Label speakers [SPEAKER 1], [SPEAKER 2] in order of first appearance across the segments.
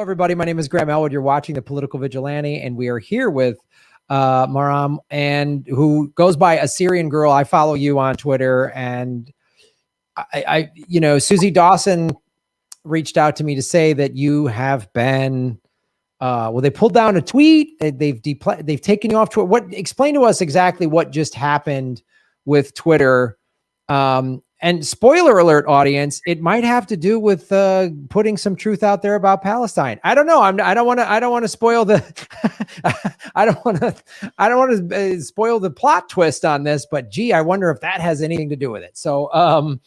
[SPEAKER 1] everybody. My name is Graham Elwood. You're watching The Political Vigilante, and we are here with Maram, and who goes by Assyrian Girl. I follow you on Twitter, and I Susie Dawson reached out to me to say that you have been, they pulled down a tweet. They've taken you off Twitter. Explain to us exactly what just happened with Twitter. And spoiler alert, audience, it might have to do with putting some truth out there about Palestine. I don't know. I don't want to spoil the I don't want to spoil the plot twist on this, but gee, I wonder if that has anything to do with it. So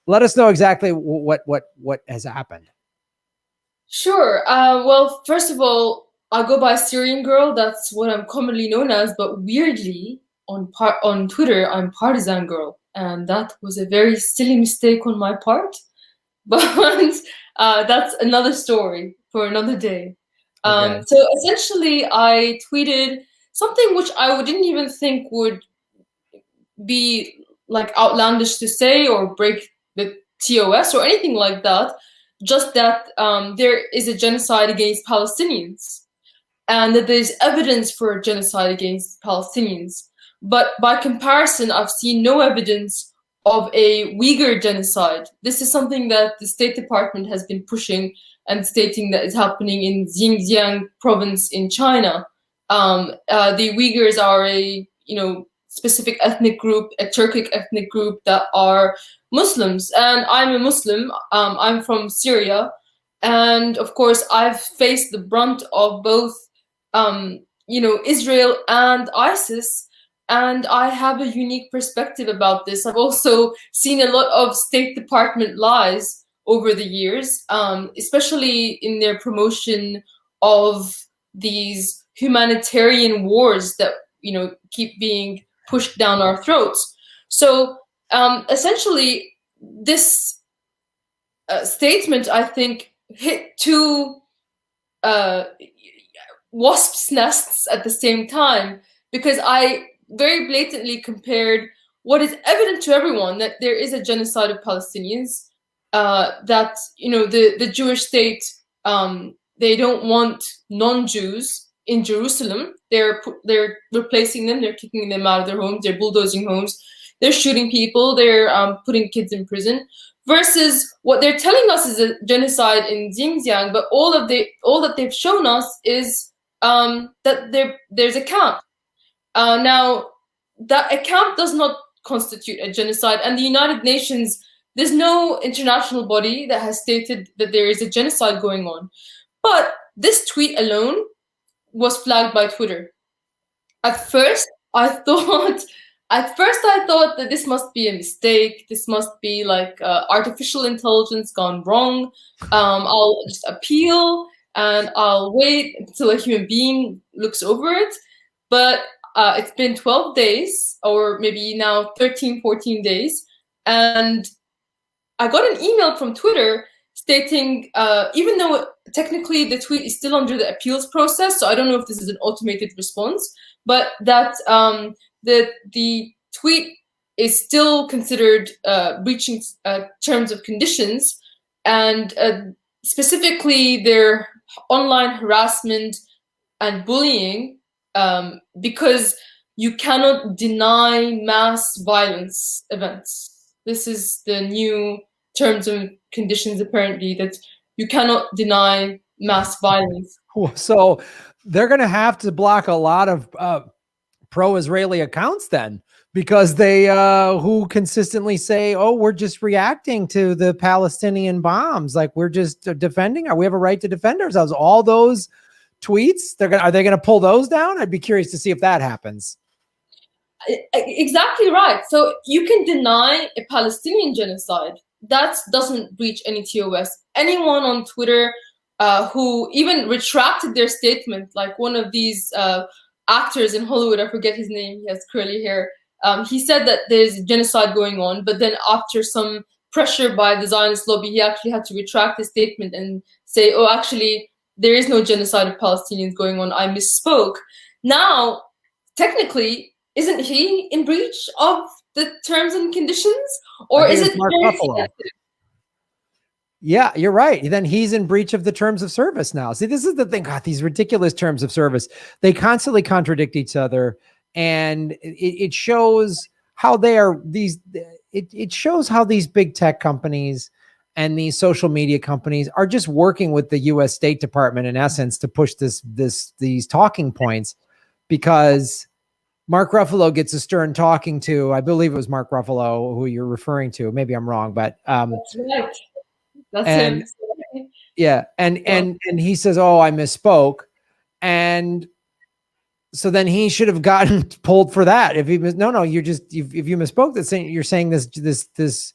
[SPEAKER 1] let us know exactly what has happened.
[SPEAKER 2] Sure. Well, first of all, I go by Syrian Girl. That's what I'm commonly known as. But weirdly, on Twitter, I'm Partisan Girl. And that was a very silly mistake on my part. But that's another story for another day. Okay. So essentially, I tweeted something which I didn't even think would be like outlandish to say or break the TOS or anything like that. Just that there is a genocide against Palestinians and that there's evidence for a genocide against Palestinians. But by comparison, I've seen no evidence of a Uyghur genocide. This is something that the State Department has been pushing and stating that is happening in Xinjiang province in China. The Uyghurs are a specific ethnic group, a Turkic ethnic group that are Muslims, and I'm a Muslim. I'm from Syria, and of course, I've faced the brunt of both, Israel and ISIS. And I have a unique perspective about this. I've also seen a lot of State Department lies over the years, especially in their promotion of these humanitarian wars that, keep being pushed down our throats. So essentially, this statement, I think, hit two wasps' nests at the same time, because I very blatantly compared what is evident to everyone, that there is a genocide of Palestinians, that the Jewish state, they don't want non-Jews in Jerusalem. They're replacing them. They're kicking them out of their homes. They're bulldozing homes. They're shooting people. They're putting kids in prison. Versus what they're telling us is a genocide in Xinjiang, but all that they've shown us is that there's a camp. Now, that a camp does not constitute a genocide, and the United Nations, there's no international body that has stated that there is a genocide going on. But this tweet alone was flagged by Twitter. At first, I thought that this must be a mistake. This must be like artificial intelligence gone wrong. I'll just appeal and I'll wait until a human being looks over it. But it's been 12 days, or maybe now 13, 14 days. And I got an email from Twitter stating, even though technically the tweet is still under the appeals process, so I don't know if this is an automated response, but that the tweet is still considered breaching terms of conditions, and specifically their online harassment and bullying, because you cannot deny mass violence events. This is the new terms and conditions, apparently, that you cannot deny mass violence.
[SPEAKER 1] So they're going to have to block a lot of pro-Israeli accounts then, because they who consistently say, oh, we're just reacting to the Palestinian bombs, like we're just defending, we have a right to defend ourselves. All those tweets, are they going to pull those down? I'd be curious to see if that happens.
[SPEAKER 2] Exactly right. So you can deny a Palestinian genocide. That doesn't breach any TOS. Anyone on Twitter who even retracted their statement, like one of these actors in Hollywood, I forget his name, he has curly hair. He said that there's a genocide going on, but then after some pressure by the Zionist lobby, he actually had to retract his statement and say, oh, actually, there is no genocide of Palestinians going on. I misspoke. Now, technically, isn't he in breach of the terms and conditions? Or is it
[SPEAKER 1] Mark Buffalo? Yeah, you're right. Then he's in breach of the terms of service now. See, this is the thing. God, these ridiculous terms of service, they constantly contradict each other. And it shows how they are it shows how these big tech companies and these social media companies are just working with the US State Department in essence to push these talking points, because Mark Ruffalo gets a stern talking to, I believe it was Mark Ruffalo who you're referring to. Maybe I'm wrong, but
[SPEAKER 2] That's right. That's
[SPEAKER 1] and
[SPEAKER 2] him.
[SPEAKER 1] yeah, and he says, "Oh, I misspoke," and so then he should have gotten pulled for that. If he was no, you're just if you misspoke, that's saying you're saying this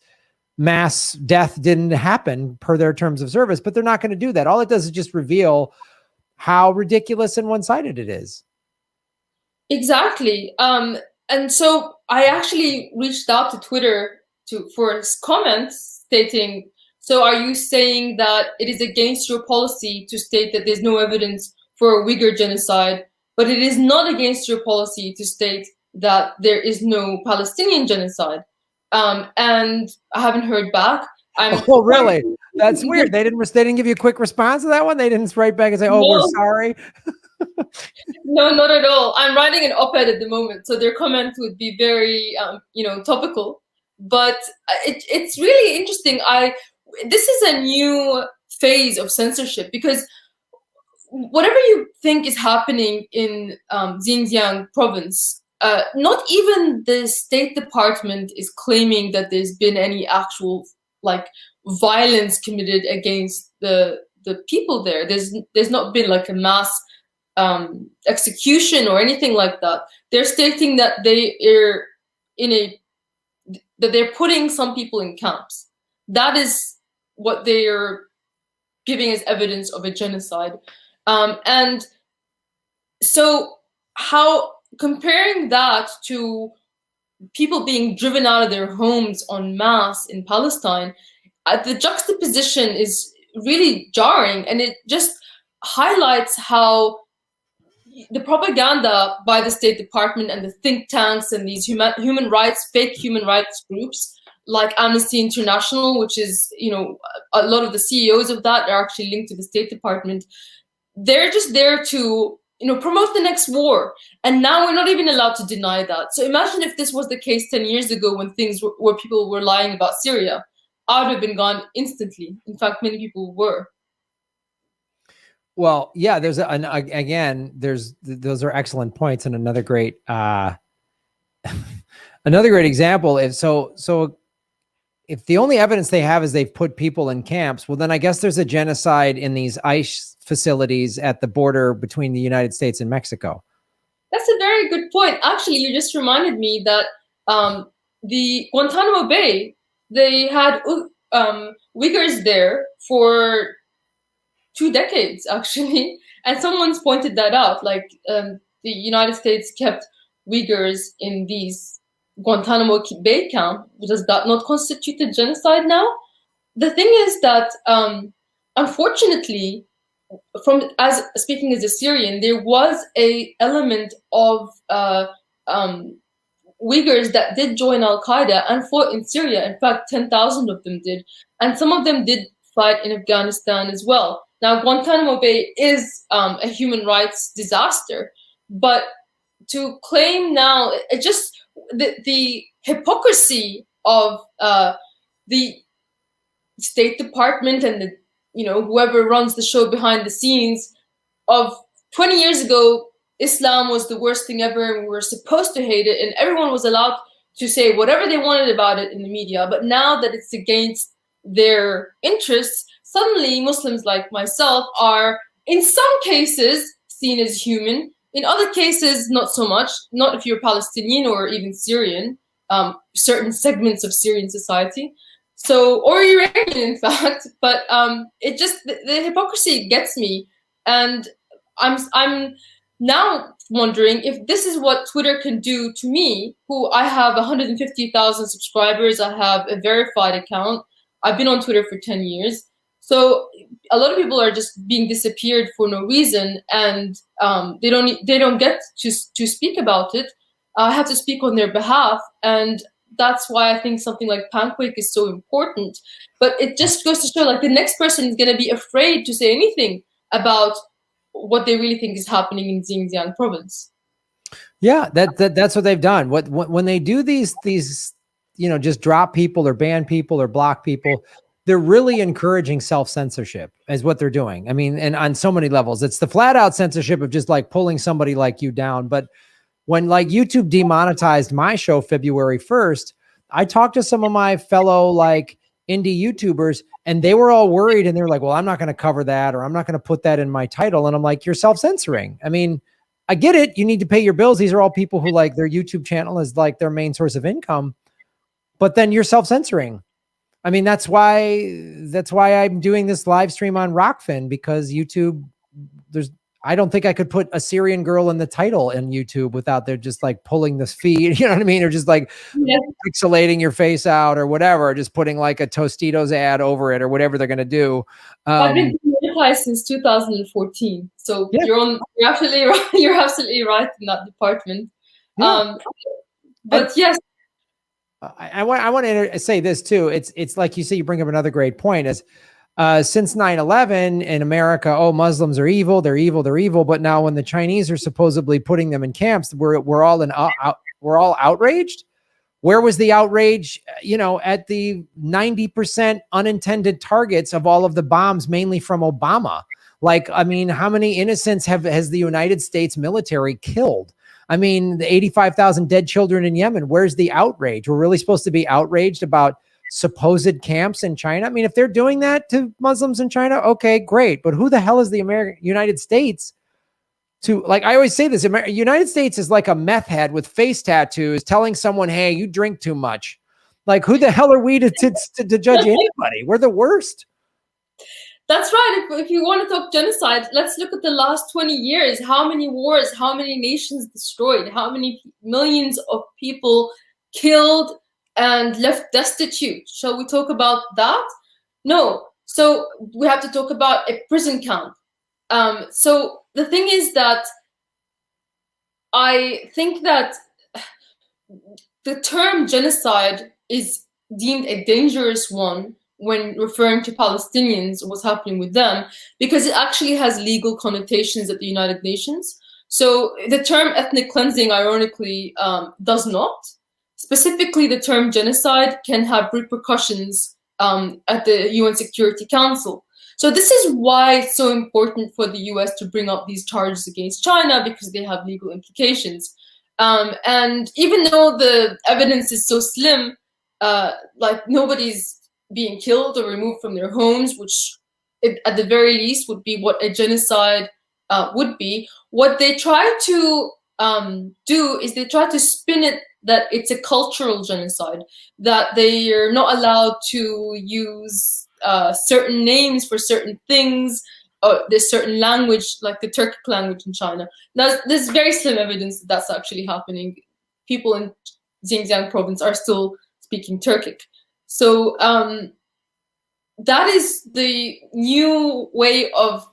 [SPEAKER 1] mass death didn't happen per their terms of service, but they're not going to do that. All it does is just reveal how ridiculous and one-sided it is.
[SPEAKER 2] Exactly. And so I actually reached out to Twitter for comments stating, so are you saying that it is against your policy to state that there's no evidence for a Uyghur genocide, but it is not against your policy to state that there is no Palestinian genocide? And I haven't heard back.
[SPEAKER 1] Oh, really? That's weird. They didn't give you a quick response to that one. They didn't write back and say, "Oh,
[SPEAKER 2] No.
[SPEAKER 1] we're sorry."
[SPEAKER 2] No, not at all. I'm writing an op-ed at the moment, so their comment would be very, topical. But it's really interesting. This is a new phase of censorship, because whatever you think is happening in Xinjiang province, not even the State Department is claiming that there's been any actual violence committed against the people there. There's not been like a mass execution or anything like that. They're stating that they're putting some people in camps. That is what they are giving as evidence of a genocide. And so how comparing that to people being driven out of their homes en masse in Palestine, the juxtaposition is really jarring, and it just highlights how the propaganda by the State Department and the think tanks and these fake human rights groups like Amnesty International, which is, a lot of the CEOs of that are actually linked to the State Department. They're just there to, promote the next war. And now we're not even allowed to deny that. So imagine if this was the case 10 years ago when where people were lying about Syria. I would have been gone instantly. In fact, many people were.
[SPEAKER 1] Well, yeah, those are excellent points, and another great example is so if the only evidence they have is they've put people in camps, well, then I guess there's a genocide in these ICE facilities at the border between the United States and Mexico.
[SPEAKER 2] That's a very good point. Actually, you just reminded me that the Guantanamo Bay, they had Uyghurs there for 2 decades, actually. And someone's pointed that out, the United States kept Uyghurs in these Guantanamo Bay camp. Does that not constitute a genocide now? The thing is that, unfortunately, speaking as a Syrian, there was a element of Uyghurs that did join Al-Qaeda and fought in Syria. In fact, 10,000 of them did. And some of them did fight in Afghanistan as well. Now, Guantanamo Bay is a human rights disaster, but to claim now, the hypocrisy of the State Department and whoever runs the show behind the scenes of 20 years ago, Islam was the worst thing ever and we were supposed to hate it and everyone was allowed to say whatever they wanted about it in the media. But now that it's against their interests, suddenly Muslims like myself are, in some cases, seen as human. In other cases, not so much. Not if you're Palestinian or even Syrian, certain segments of Syrian society. Or Iranian, in fact. But the hypocrisy gets me. And I'm now wondering if this is what Twitter can do to me, who I have 150,000 subscribers. I have a verified account. I've been on Twitter for 10 years. So a lot of people are just being disappeared for no reason, and they don't get to speak about it. I have to speak on their behalf, and that's why I think something like Pancake is so important. But it just goes to show, like, the next person is going to be afraid to say anything about what they really think is happening in Xinjiang province.
[SPEAKER 1] Yeah, that's what they've done. When they do these, just drop people or ban people or block people, they're really encouraging self-censorship is what they're doing. I mean, and on so many levels, it's the flat out censorship of just like pulling somebody like you down. But when like YouTube demonetized my show February 1st, I talked to some of my fellow like indie YouTubers and they were all worried and they were like, well, I'm not going to cover that, or I'm not going to put that in my title. And I'm like, you're self-censoring. I mean, I get it. You need to pay your bills. These are all people who like their YouTube channel is like their main source of income, but then you're self-censoring. I mean, that's why I'm doing this live stream on Rockfin, because YouTube, I don't think I could put a Syrian girl in the title in YouTube without they're just like pulling this feed, you know what I mean? Or just like pixelating your face out or whatever, or just putting like a Tostitos ad over it or whatever they're going to do.
[SPEAKER 2] I've been monetized since 2014. So yeah. You're absolutely right. You're absolutely right in that department. Yeah. But yes.
[SPEAKER 1] I want to say this too. It's like you say, you bring up another great point is, since 9/11 in America, oh, Muslims are evil, they're evil, they're evil. But now when the Chinese are supposedly putting them in camps, we're all outraged. Where was the outrage, at the 90% unintended targets of all of the bombs, mainly from Obama? Like, I mean, how many innocents has the United States military killed? I mean, the 85,000 dead children in Yemen. Where's the outrage? We're really supposed to be outraged about supposed camps in China? I mean, if they're doing that to Muslims in China, okay, great. But who the hell is the United States to, like, I always say this, United States is like a meth head with face tattoos telling someone, hey, you drink too much. Like, who the hell are we to judge anybody? We're the worst.
[SPEAKER 2] That's right. If you want to talk genocide, let's look at the last 20 years. How many wars, how many nations destroyed, how many millions of people killed and left destitute. Shall we talk about that? No. So we have to talk about a prison camp. So the thing is that I think that the term genocide is deemed a dangerous one when referring to Palestinians, what's happening with them, because it actually has legal connotations at the United Nations. So the term ethnic cleansing, ironically, does not. Specifically, the term genocide can have repercussions at the UN Security Council. So this is why it's so important for the US to bring up these charges against China, because they have legal implications. And even though the evidence is so slim, like nobody's being killed or removed from their homes, which at the very least would be what a genocide would be. What they try to do is they try to spin it that it's a cultural genocide, that they are not allowed to use certain names for certain things, there's certain language, like the Turkic language in China. Now, there's very slim evidence that that's actually happening. People in Xinjiang province are still speaking Turkic. So that is the new way of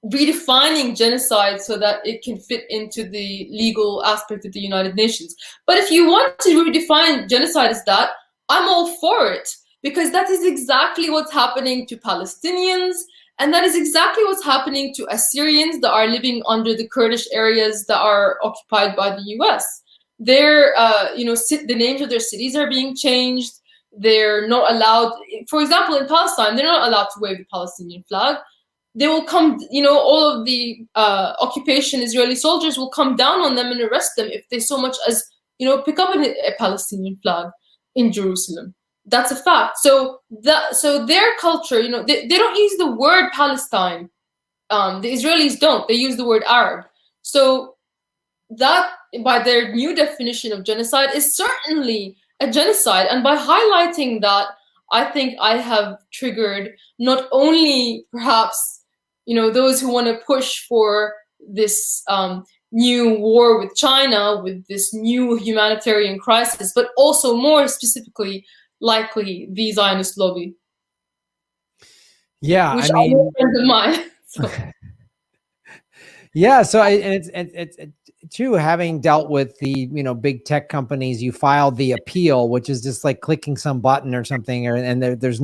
[SPEAKER 2] redefining genocide so that it can fit into the legal aspect of the United Nations. But if you want to redefine genocide as that, I'm all for it, because that is exactly what's happening to Palestinians, and that is exactly what's happening to Assyrians that are living under the Kurdish areas that are occupied by the US. Their, the names of their cities are being changed. They're not allowed, for example, in Palestine, they're not allowed to wave the Palestinian flag. They will come, all of the occupation Israeli soldiers will come down on them and arrest them if they so much as, pick up a Palestinian flag in Jerusalem. That's a fact. So their culture, they don't use the word Palestine. The Israelis don't. They use the word Arab. So that, by their new definition of genocide, is certainly a genocide. And by highlighting that, I think I have triggered not only perhaps, those who want to push for this new war with China, with this new humanitarian crisis, but also more specifically, likely the Zionist lobby.
[SPEAKER 1] Yeah,
[SPEAKER 2] which
[SPEAKER 1] I mean,
[SPEAKER 2] friends of mine. So.
[SPEAKER 1] Yeah, so too, having dealt with the, big tech companies, you filed the appeal, which is just like clicking some button or something, and there's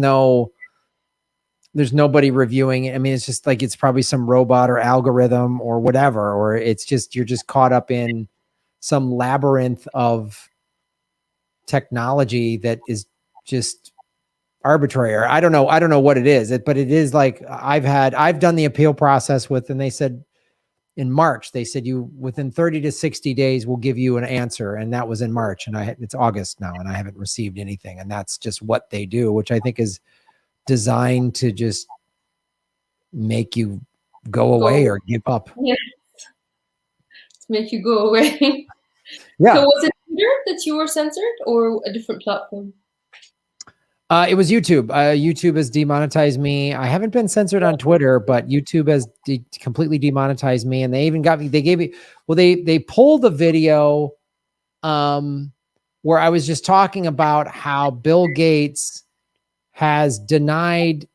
[SPEAKER 1] nobody reviewing it. I mean, it's just like, it's probably some robot or algorithm or whatever, or it's just, you're just caught up in some labyrinth of technology that is just arbitrary, or I don't know what it is, but it is like, I've done the appeal process with, and they said in March, they said, you within 30 to 60 days we'll give you an answer, and that was in March, and it's August now, and I haven't received anything. And that's just what they do, which I think is designed to just make you go away or give up.
[SPEAKER 2] Yeah, to make you go away.
[SPEAKER 1] Yeah.
[SPEAKER 2] So was it Twitter that you were censored, or a different platform?
[SPEAKER 1] It was YouTube. YouTube has demonetized me. I haven't been censored on Twitter, but YouTube has completely demonetized me. And they even got me. They gave me. Well, they pulled the video where I was just talking about how Bill Gates has denied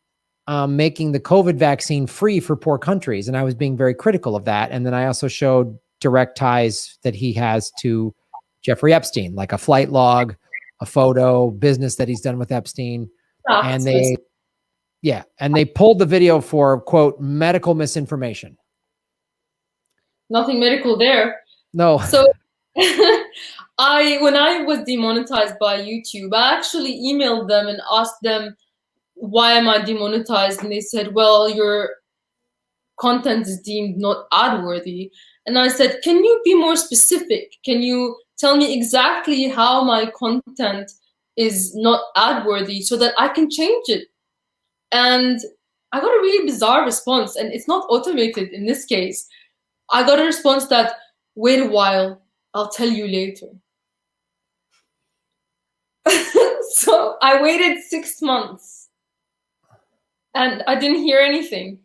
[SPEAKER 1] making the COVID vaccine free for poor countries, and I was being very critical of that. And then I also showed direct ties that he has to Jeffrey Epstein, like a flight log, a photo, business that he's done with Epstein. And they pulled the video for, quote, medical misinformation.
[SPEAKER 2] Nothing medical there.
[SPEAKER 1] No.
[SPEAKER 2] So when I was demonetized by YouTube, I actually emailed them and asked them, why am I demonetized? And they said, well, your content is deemed not ad worthy. And I said, can you be more specific? Can you tell me exactly how my content is not ad worthy so that I can change it? And I got a really bizarre response, and it's not automated in this case. I got a response that, wait a while, I'll tell you later. So I waited 6 months and I didn't hear anything.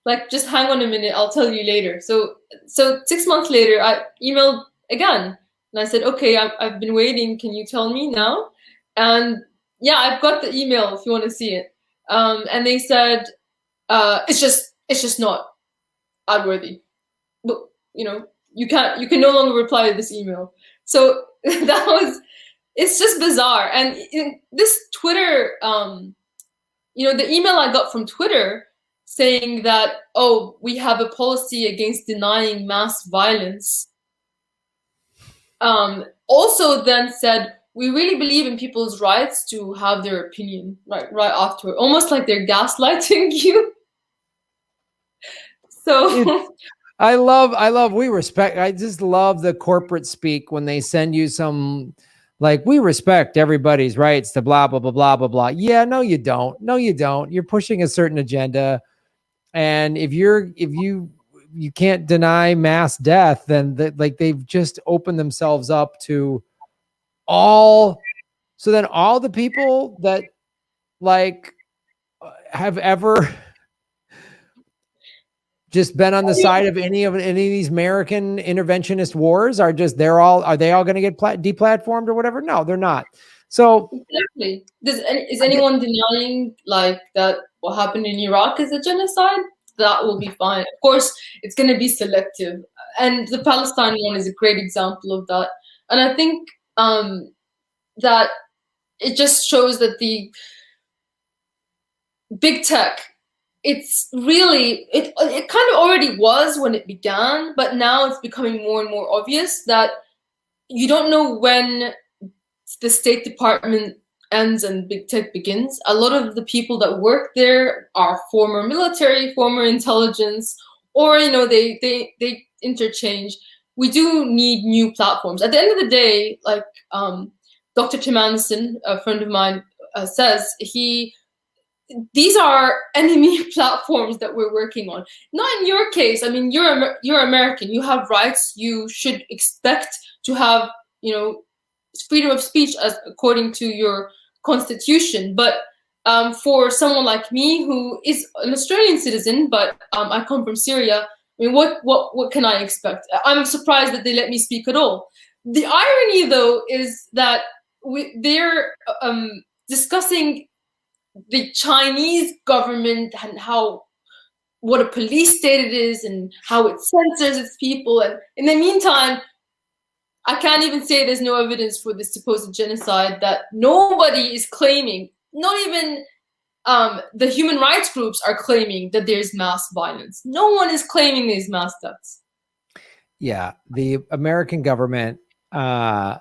[SPEAKER 2] Like, just hang on a minute, I'll tell you later. So 6 months later, I emailed again, and I said, okay, I've been waiting, can you tell me now? And yeah, I've got the email if you want to see it. And they said, it's just not ad worthy. But, you can no longer reply to this email. So it's just bizarre. And this Twitter, the email I got from Twitter saying that, oh, we have a policy against denying mass violence, also then said, we really believe in people's rights to have their opinion, right after, almost like they're gaslighting you. So
[SPEAKER 1] I just love the corporate speak when they send you some, like, we respect everybody's rights to blah, blah, blah, blah, blah, blah. Yeah, no, you don't. No, you don't. You're pushing a certain agenda. And if you can't deny mass death, then they've just opened themselves up to all the people that have ever just been on the side of any of these American interventionist wars are they all going to get deplatformed or whatever? No, they're not. So
[SPEAKER 2] exactly. Is anyone denying that what happened in Iraq is a genocide? That will be fine. Of course, it's going to be selective, and the Palestine one is a great example of that. And I think that it just shows that the big tech, it's really, it kind of already was when it began, but now it's becoming more and more obvious that you don't know when the State Department ends and big tech begins. A lot of the people that work there are former military, former intelligence, or they interchange. We do need new platforms. At the end of the day, like Dr. Tim Anderson, a friend of mine, says, these are enemy platforms that we're working on. Not in your case. I mean, you're American. You have rights. You should expect to have freedom of speech as according to your constitution. But for someone like me, who is an Australian citizen, but I come from Syria, I mean, what can I expect? I'm surprised that they let me speak at all. The irony, though, is that they're discussing the Chinese government and how what a police state it is and how it censors its people. And in the meantime, I can't even say there's no evidence for this supposed genocide that nobody is claiming, not even the human rights groups are claiming that there's mass violence. No one is claiming there's mass deaths.
[SPEAKER 1] Yeah, the American government, I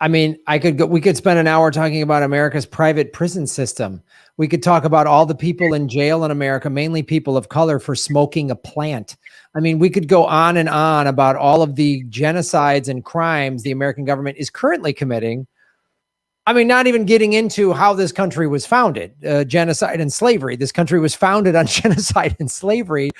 [SPEAKER 1] mean, we could spend an hour talking about America's private prison system. We could talk about all the people in jail in America, mainly people of color, for smoking a plant. I mean, we could go on and on about all of the genocides and crimes the American government is currently committing. I mean, not even getting into how this country was founded, genocide and slavery. This country was founded on genocide and slavery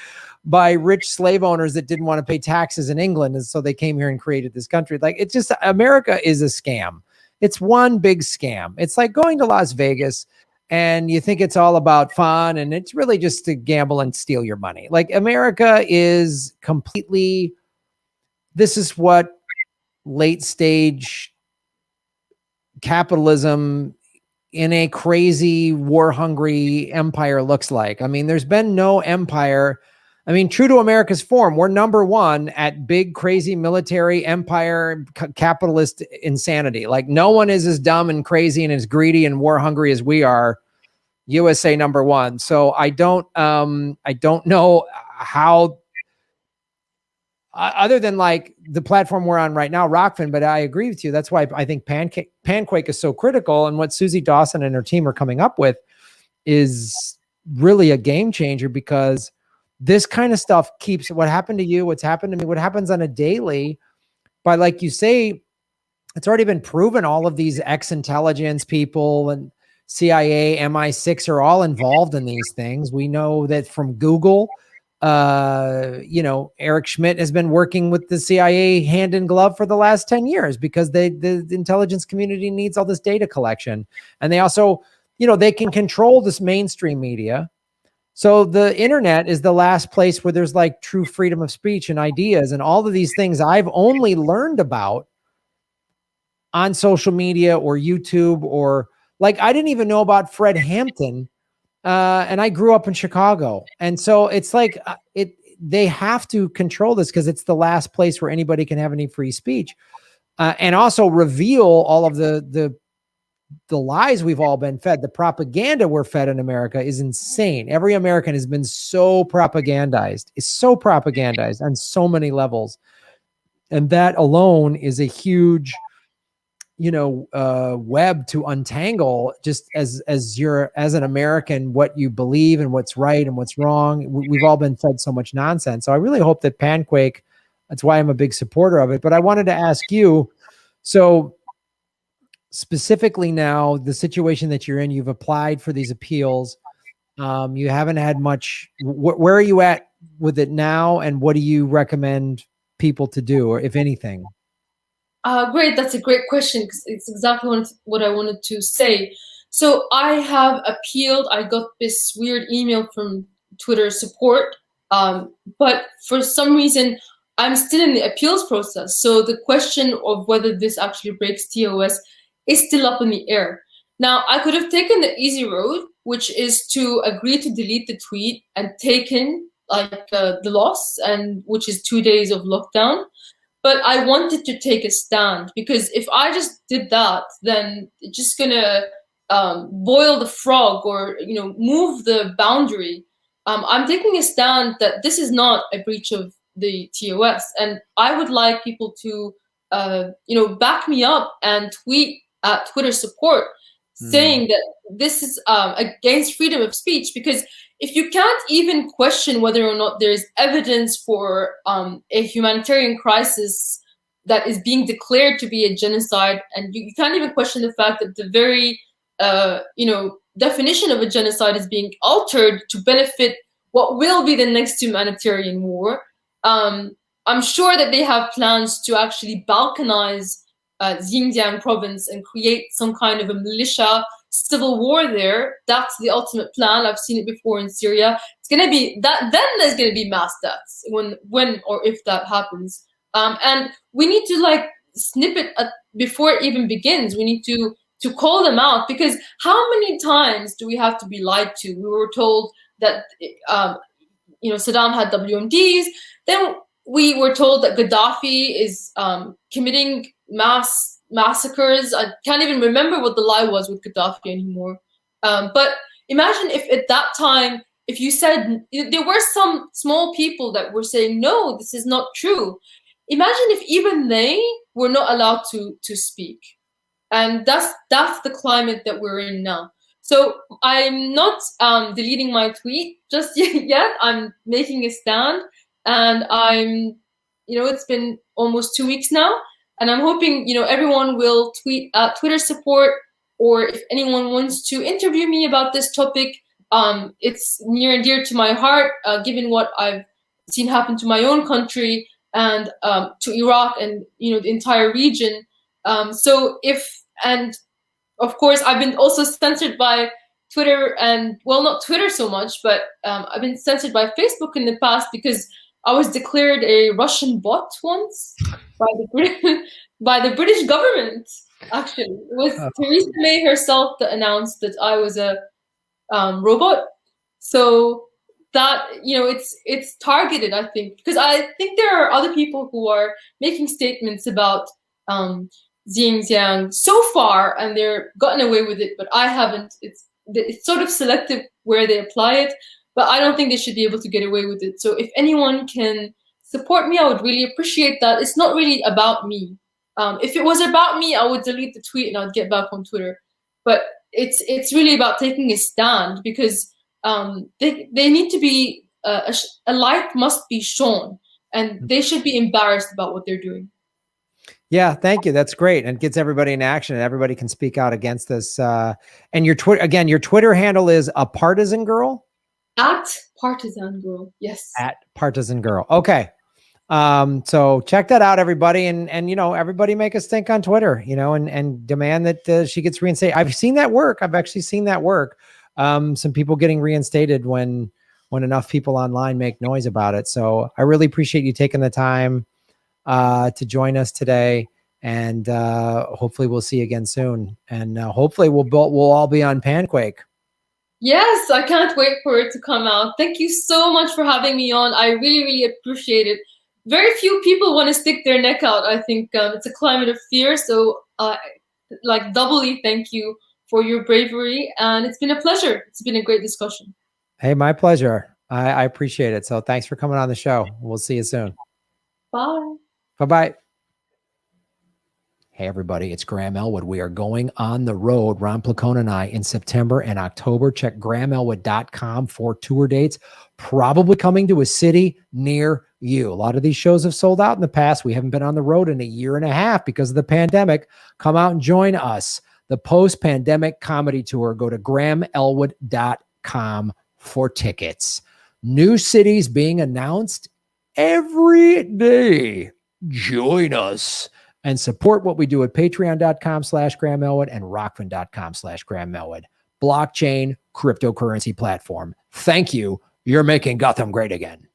[SPEAKER 1] by rich slave owners that didn't want to pay taxes in England. And so they came here and created this country. Like, it's just, America is a scam. It's one big scam. It's like going to Las Vegas and you think it's all about fun, and it's really just to gamble and steal your money. Like, America is completely, this is what late stage capitalism in a crazy war-hungry empire looks like. I mean, there's been no empire. I mean, true to America's form, we're number one at big, crazy military empire, capitalist insanity. Like, no one is as dumb and crazy and as greedy and war hungry as we are. USA number one. So I don't know how, other than like the platform we're on right now, Rockfin, but I agree with you. That's why I think Panquake is so critical. And what Susie Dawson and her team are coming up with is really a game changer, because this kind of stuff keeps what happened to you, what's happened to me, what happens on a daily, by, like you say, it's already been proven all of these ex-intelligence people and CIA, MI6 are all involved in these things. We know that from Google. Eric Schmidt has been working with the CIA hand in glove for the last 10 years because the intelligence community needs all this data collection. And they also, they can control this mainstream media. So the internet is the last place where there's like true freedom of speech and ideas and all of these things I've only learned about on social media or YouTube, or like, I didn't even know about Fred Hampton. And I grew up in Chicago. And so it's like, they have to control this because it's the last place where anybody can have any free speech, and also reveal all of the lies we've all been fed. The propaganda we're fed in America is insane. Every American has been so propagandized. It's so propagandized on so many levels. And that alone is a huge, web to untangle, just as an American, what you believe and what's right and what's wrong. We've all been fed so much nonsense. So I really hope that Panquake, that's why I'm a big supporter of it. But I wanted to ask you, so specifically now, the situation that you're in, you've applied for these appeals. You haven't had much, where are you at with it now? And what do you recommend people to do, or if anything?
[SPEAKER 2] Great, that's a great question, because it's exactly what I wanted to say. So I have appealed. I got this weird email from Twitter support, but for some reason, I'm still in the appeals process. So the question of whether this actually breaks TOS is still up in the air. Now, I could have taken the easy road, which is to agree to delete the tweet and taken the loss, and which is 2 days of lockdown. But I wanted to take a stand, because if I just did that, then it's just gonna boil the frog, or move the boundary. I'm taking a stand that this is not a breach of the TOS, and I would like people to back me up and tweet at Twitter support saying that this is against freedom of speech, because if you can't even question whether or not there's evidence for a humanitarian crisis that is being declared to be a genocide, and you can't even question the fact that the very definition of a genocide is being altered to benefit what will be the next humanitarian war, I'm sure that they have plans to actually balkanize Xinjiang province and create some kind of a militia civil war there. That's the ultimate plan. I've seen it before in Syria. It's gonna be that. Then there's gonna be mass deaths when or if that happens. And we need to snip it before it even begins. We need to call them out, because how many times do we have to be lied to? We were told that Saddam had WMDs. Then we were told that Gaddafi is committing massacres. I can't even remember what the lie was with Gaddafi anymore. But imagine if at that time, if you said, there were some small people that were saying, no, this is not true. Imagine if even they were not allowed to speak. And that's the climate that we're in now. So I'm not deleting my tweet just yet. I'm making a stand, and it's been almost 2 weeks now, and I'm hoping, everyone will tweet Twitter support, or if anyone wants to interview me about this topic. It's near and dear to my heart, given what I've seen happen to my own country and to Iraq and, the entire region. And of course, I've been also censored by Twitter, and well, not Twitter so much, but I've been censored by Facebook in the past because I was declared a Russian bot once by the British government. Actually, it was Theresa May herself that announced that I was a robot. So that, it's targeted, I think, because I think there are other people who are making statements about Xinjiang so far, and they're gotten away with it, but I haven't. It's sort of selective where they apply it, but I don't think they should be able to get away with it. So if anyone can support me, I would really appreciate that. It's not really about me. If it was about me, I would delete the tweet and I'd get back on Twitter. But it's really about taking a stand, because they need to be a light must be shown, and they should be embarrassed about what they're doing.
[SPEAKER 1] Yeah, thank you. That's great. And gets everybody in action, and everybody can speak out against this. And your Twitter handle is a partisan girl?
[SPEAKER 2] At partisan girl. Yes. At
[SPEAKER 1] partisan girl. Okay. So check that out, everybody. And everybody make us think on Twitter, and demand that she gets reinstated. I've seen that work. I've actually seen that work. Some people getting reinstated when enough people online make noise about it. So I really appreciate you taking the time to join us today, and hopefully we'll see you again soon, and hopefully we'll all be on Panquake.
[SPEAKER 2] Yes, I can't wait for it to come out. Thank you so much for having me on. I really, really appreciate it. Very few people want to stick their neck out. I think it's a climate of fear, so doubly thank you for your bravery, and it's been a pleasure. It's been a great discussion.
[SPEAKER 1] Hey, my pleasure. I appreciate it. So thanks for coming on the show. We'll see you soon.
[SPEAKER 2] Bye.
[SPEAKER 1] Bye-bye. Hey, everybody, it's Graham Elwood. We are going on the road, Ron Placone and I, in September and October. Check grahamelwood.com for tour dates, probably coming to a city near you. A lot of these shows have sold out in the past. We haven't been on the road in a year and a half because of the pandemic. Come out and join us. The post-pandemic comedy tour. Go to grahamelwood.com for tickets. New cities being announced every day. Join us and support what we do at patreon.com/Graham Elwood and rockfin.com/Graham Elwood. Blockchain cryptocurrency platform. Thank you. You're making Gotham great again.